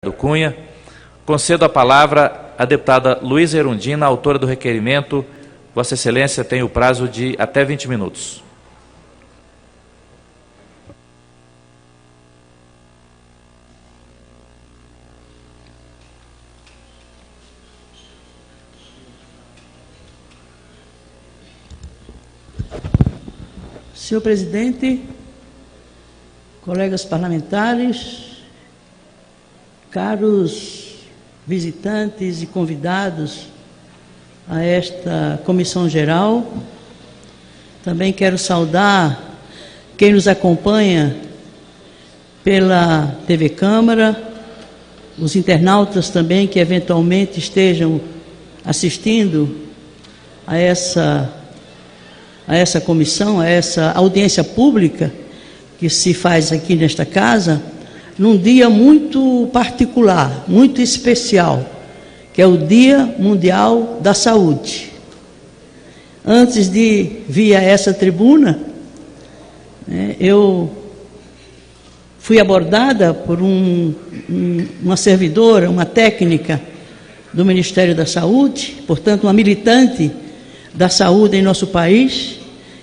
do Cunha. Concedo a palavra à deputada Luísa Erundina, autora do requerimento. Vossa Excelência tem o prazo de até 20 minutos. Senhor presidente, colegas parlamentares, caros visitantes e convidados a esta comissão geral, também quero saudar quem nos acompanha pela TV Câmara, os internautas também que eventualmente estejam assistindo a essa comissão, a essa audiência pública que se faz aqui nesta casa, num dia muito particular, muito especial, que é o Dia Mundial da Saúde. Antes de vir a essa tribuna, eu fui abordada por uma servidora, uma técnica do Ministério da Saúde, portanto, uma militante da saúde em nosso país,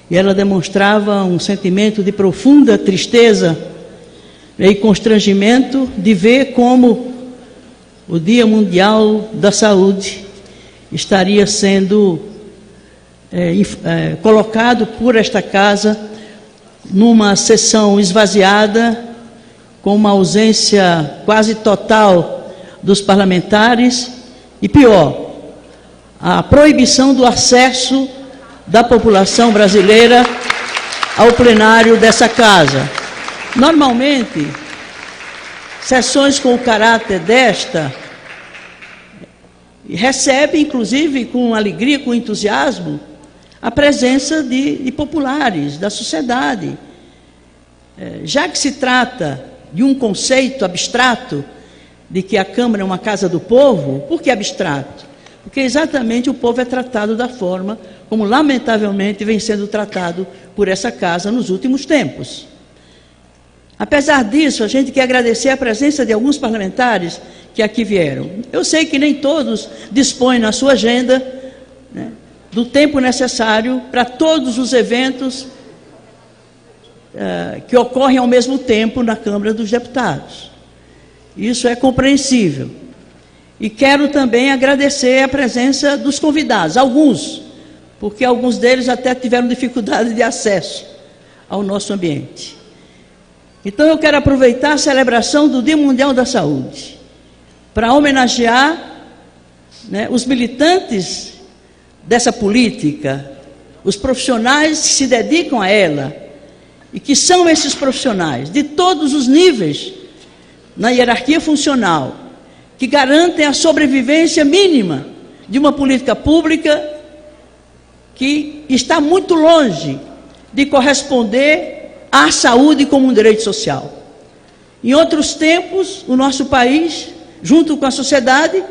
e ela demonstrava um sentimento de profunda tristeza e constrangimento de ver como o Dia Mundial da Saúde estaria sendo colocado por esta casa numa sessão esvaziada, com uma ausência quase total dos parlamentares e, pior, a proibição do acesso da população brasileira ao plenário dessa casa. Normalmente, sessões com o caráter desta recebem, inclusive, com alegria, com entusiasmo, a presença de populares, da sociedade. Já que se trata de um conceito abstrato, de que a Câmara é uma casa do povo, por que abstrato? Porque exatamente o povo é tratado da forma como, lamentavelmente, vem sendo tratado por essa casa nos últimos tempos. Apesar disso, a gente quer agradecer a presença de alguns parlamentares que aqui vieram. Eu sei que nem todos dispõem na sua agenda, do tempo necessário para todos os eventos que ocorrem ao mesmo tempo na Câmara dos Deputados. Isso é compreensível. E quero também agradecer a presença dos convidados, alguns, porque alguns deles até tiveram dificuldade de acesso ao nosso ambiente. Então eu quero aproveitar a celebração do Dia Mundial da Saúde para homenagear os militantes dessa política, os profissionais que se dedicam a ela, e que são esses profissionais de todos os níveis na hierarquia funcional, que garantem a sobrevivência mínima de uma política pública que está muito longe de corresponder à saúde como um direito social. Em outros tempos, o nosso país, junto com a sociedade,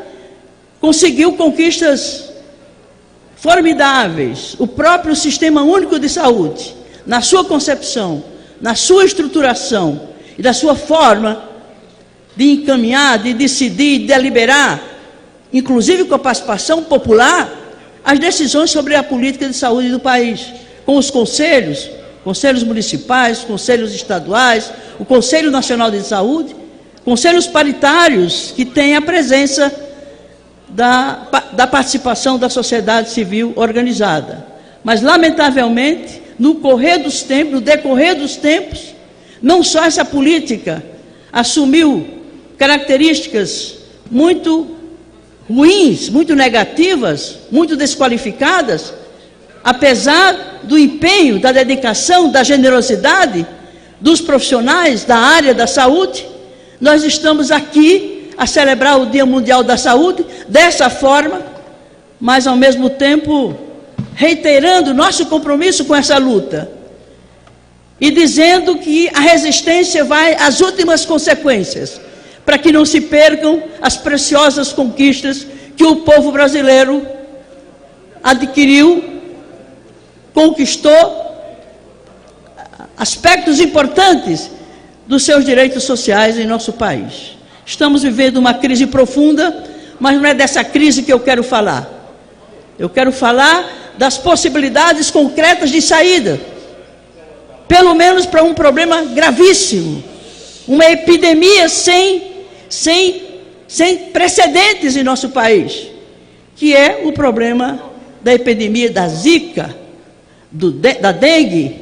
conseguiu conquistas formidáveis. O próprio Sistema Único de Saúde, na sua concepção, na sua estruturação e da sua forma de encaminhar, de decidir, de deliberar, inclusive com a participação popular, as decisões sobre a política de saúde do país, com os conselhos municipais, conselhos estaduais, o Conselho Nacional de Saúde, conselhos paritários que têm a presença da participação da sociedade civil organizada. Mas, lamentavelmente, no decorrer dos tempos, não só essa política assumiu características muito ruins, muito negativas, muito desqualificadas, apesar do empenho, da dedicação, da generosidade dos profissionais da área da saúde. Nós estamos aqui a celebrar o Dia Mundial da Saúde dessa forma, mas ao mesmo tempo reiterando nosso compromisso com essa luta e dizendo que a resistência vai às últimas consequências, para que não se percam as preciosas conquistas que o povo brasileiro adquiriu, conquistou, aspectos importantes dos seus direitos sociais em nosso país. Estamos vivendo uma crise profunda, mas não é dessa crise que eu quero falar. Eu quero falar das possibilidades concretas de saída, pelo menos para um problema gravíssimo, uma epidemia sem precedentes em nosso país, que é o problema da epidemia da Zika, da dengue,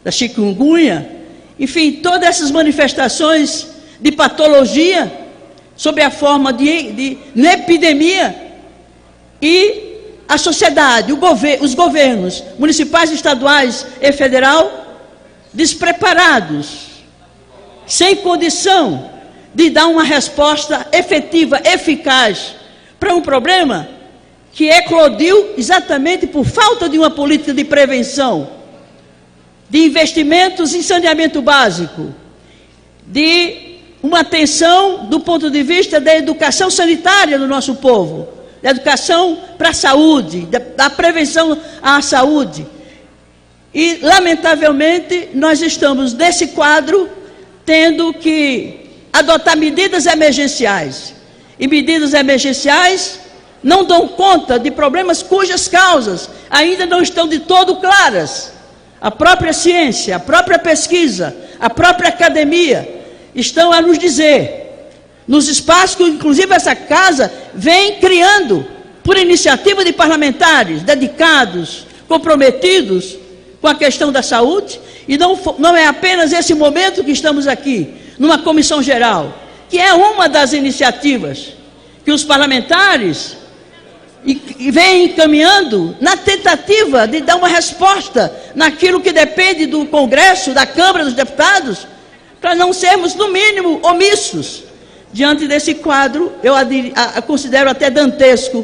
da chikungunya, enfim, todas essas manifestações de patologia sob a forma de epidemia, e a sociedade, os governos municipais, estaduais e federal despreparados, sem condição de dar uma resposta efetiva, eficaz para um problema que eclodiu exatamente por falta de uma política de prevenção, de investimentos em saneamento básico, de uma atenção do ponto de vista da educação sanitária do nosso povo, da educação para a saúde, da prevenção à saúde. E, lamentavelmente, nós estamos nesse quadro tendo que adotar medidas emergenciais. E medidas emergenciais não dão conta de problemas cujas causas ainda não estão de todo claras. A própria ciência, a própria pesquisa, a própria academia estão a nos dizer, nos espaços que, inclusive, essa casa vem criando, por iniciativa de parlamentares dedicados, comprometidos com a questão da saúde, e não é apenas esse momento que estamos aqui, numa comissão geral, que é uma das iniciativas que os parlamentares vêm encaminhando na tentativa de dar uma resposta naquilo que depende do Congresso, da Câmara dos Deputados, para não sermos, no mínimo, omissos. Diante desse quadro, eu considero até dantesco,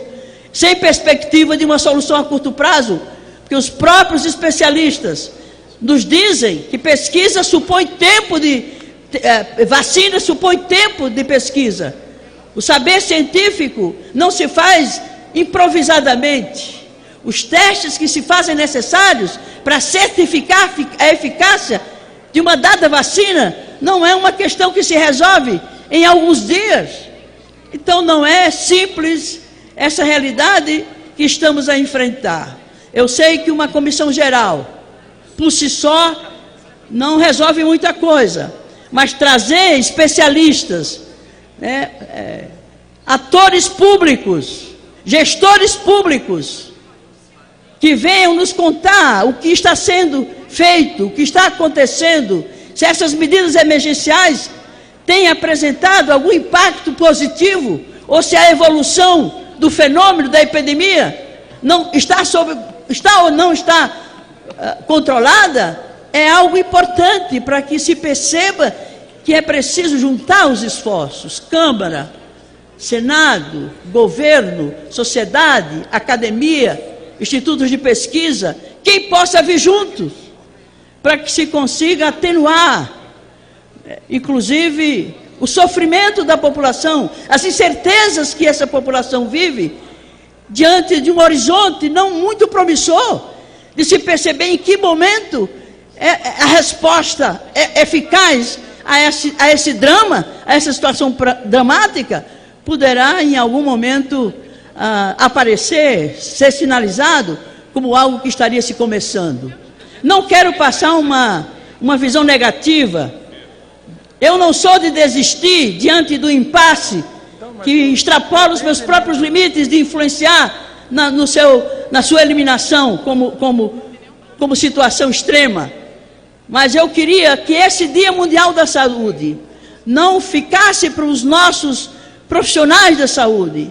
sem perspectiva de uma solução a curto prazo, porque os próprios especialistas nos dizem que pesquisa supõe tempo vacina supõe tempo de pesquisa. O saber científico não se faz improvisadamente. Os testes que se fazem necessários para certificar a eficácia de uma dada vacina não é uma questão que se resolve em alguns dias. Então não é simples essa realidade que estamos a enfrentar. Eu sei que uma comissão geral, por si só, não resolve muita coisa, mas trazer especialistas, atores públicos, gestores públicos, que venham nos contar o que está sendo feito, o que está acontecendo, se essas medidas emergenciais têm apresentado algum impacto positivo, ou se a evolução do fenômeno da epidemia está ou não está controlada, é algo importante para que se perceba que é preciso juntar os esforços, Câmara, Senado, governo, sociedade, academia, institutos de pesquisa, quem possa vir juntos, para que se consiga atenuar, inclusive, o sofrimento da população, as incertezas que essa população vive, diante de um horizonte não muito promissor, de se perceber em que momento a resposta eficaz a esse drama, a essa situação dramática, poderá em algum momento aparecer, ser sinalizado como algo que estaria se começando. Não quero passar uma visão negativa. Eu não sou de desistir diante do impasse que extrapola os meus próprios limites de influenciar na sua eliminação como situação extrema. Mas eu queria que esse Dia Mundial da Saúde não ficasse para os nossos profissionais da saúde,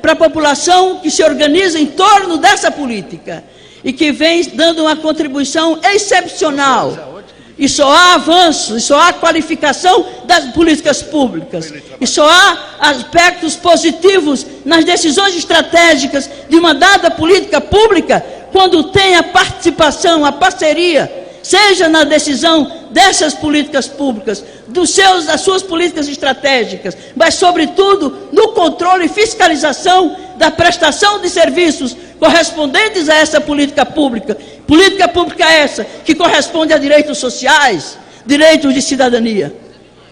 para a população que se organiza em torno dessa política e que vem dando uma contribuição excepcional. E só há avanço, e só há qualificação das políticas públicas, e só há aspectos positivos nas decisões estratégicas de uma dada política pública quando tem a participação, a parceria, seja na decisão dessas políticas públicas, das suas políticas estratégicas, mas, sobretudo, no controle e fiscalização da prestação de serviços correspondentes a essa política pública. Política pública essa que corresponde a direitos sociais, direitos de cidadania.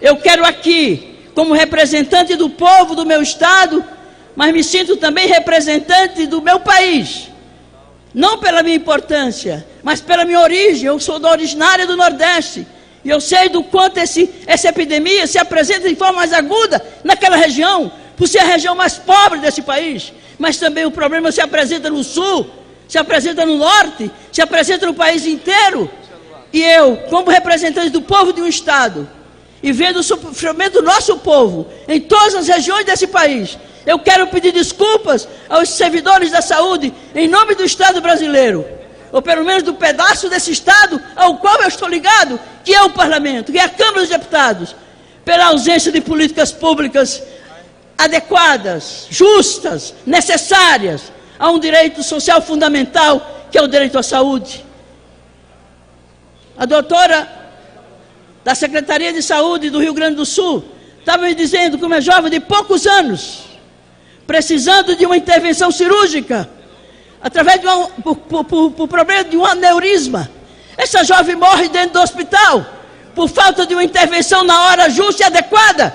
Eu quero aqui como representante do povo do meu estado, mas me sinto também representante do meu país. Não pela minha importância, mas pela minha origem. Eu sou originária do Nordeste. E eu sei do quanto essa epidemia se apresenta de forma mais aguda naquela região, por ser a região mais pobre desse país. Mas também o problema se apresenta no Sul, se apresenta no Norte, se apresenta no país inteiro. E eu, como representante do povo de um estado, e vendo o sofrimento do nosso povo em todas as regiões desse país, eu quero pedir desculpas aos servidores da saúde em nome do Estado brasileiro, ou pelo menos do pedaço desse Estado ao qual eu estou ligado, que é o Parlamento, que é a Câmara dos Deputados, pela ausência de políticas públicas adequadas, justas, necessárias a um direito social fundamental, que é o direito à saúde. A doutora da Secretaria de Saúde do Rio Grande do Sul estava me dizendo que uma jovem de poucos anos, precisando de uma intervenção cirúrgica, através de por problema de um aneurisma, essa jovem morre dentro do hospital, por falta de uma intervenção na hora justa e adequada.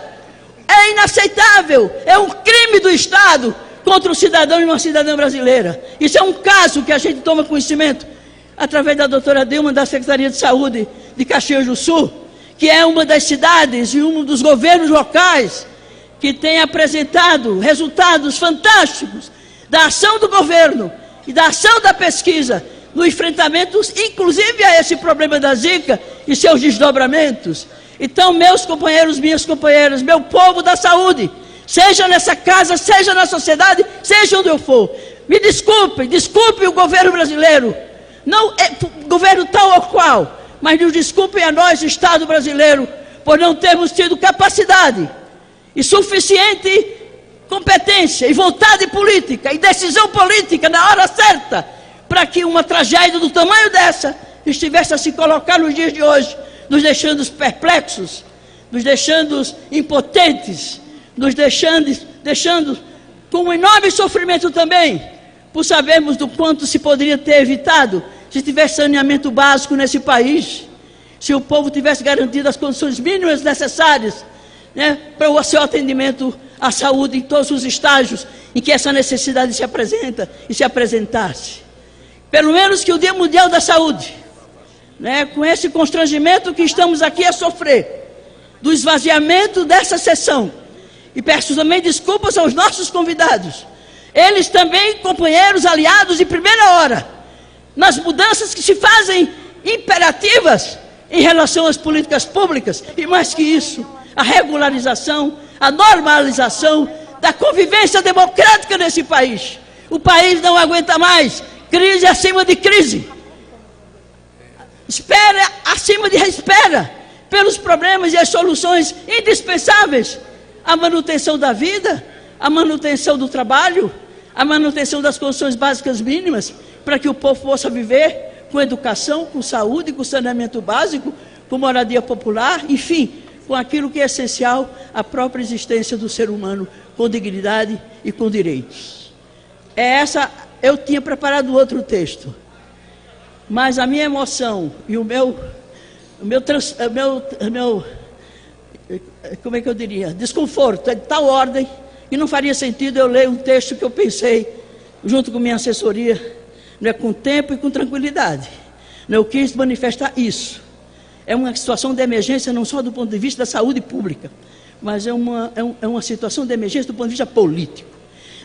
É inaceitável, é um crime do Estado contra um cidadão e uma cidadã brasileira. Isso é um caso que a gente toma conhecimento através da doutora Dilma, da Secretaria de Saúde de Caxias do Sul, que é uma das cidades e um dos governos locais que tem apresentado resultados fantásticos da ação do governo e da ação da pesquisa no enfrentamento, inclusive a esse problema da Zika e seus desdobramentos. Então, meus companheiros, minhas companheiras, meu povo da saúde, seja nessa casa, seja na sociedade, seja onde eu for, me desculpem, desculpem o governo brasileiro, não é governo tal ou qual, mas nos desculpem a nós, Estado brasileiro, por não termos tido capacidade e suficiente competência e vontade política e decisão política na hora certa para que uma tragédia do tamanho dessa estivesse a se colocar nos dias de hoje, nos deixando perplexos, nos deixando impotentes, nos deixando com um enorme sofrimento também, por sabermos do quanto se poderia ter evitado se tivesse saneamento básico nesse país, se o povo tivesse garantido as condições mínimas necessárias, né, para o seu atendimento à saúde em todos os estágios em que essa necessidade se apresenta e se apresentasse. Pelo menos que o Dia Mundial da Saúde, né, com esse constrangimento que estamos aqui a sofrer, do esvaziamento dessa sessão, e peço também desculpas aos nossos convidados, eles também companheiros, aliados de primeira hora, nas mudanças que se fazem imperativas em relação às políticas públicas, e mais que isso, a regularização, a normalização da convivência democrática nesse país. O país não aguenta mais crise acima de crise, espera acima de espera, pelos problemas e as soluções indispensáveis, a manutenção da vida, a manutenção do trabalho, a manutenção das condições básicas mínimas, para que o povo possa viver com educação, com saúde, com saneamento básico, com moradia popular, enfim, com aquilo que é essencial à própria existência do ser humano, com dignidade e com direitos. Eu tinha preparado outro texto, mas a minha emoção e o meu como é que eu diria, desconforto é de tal ordem que não faria sentido eu ler um texto que eu pensei junto com minha assessoria, com tempo e com tranquilidade. Eu quis manifestar isso. É uma situação de emergência não só do ponto de vista da saúde pública, mas é uma situação de emergência do ponto de vista político.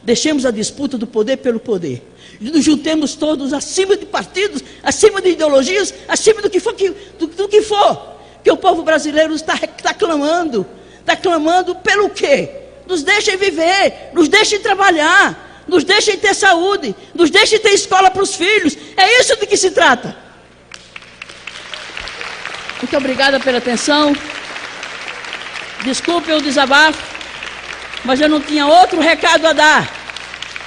Deixemos a disputa do poder pelo poder. Nos juntemos todos acima de partidos, acima de ideologias, acima do que for, que o povo brasileiro está clamando. Está clamando pelo quê? Nos deixem viver, nos deixem trabalhar, nos deixem ter saúde, nos deixem ter escola para os filhos. É isso de que se trata. Muito obrigada pela atenção. Desculpem o desabafo, mas eu não tinha outro recado a dar.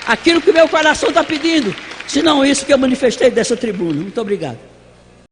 Aquilo que o meu coração está pedindo, senão isso que eu manifestei dessa tribuna. Muito obrigado.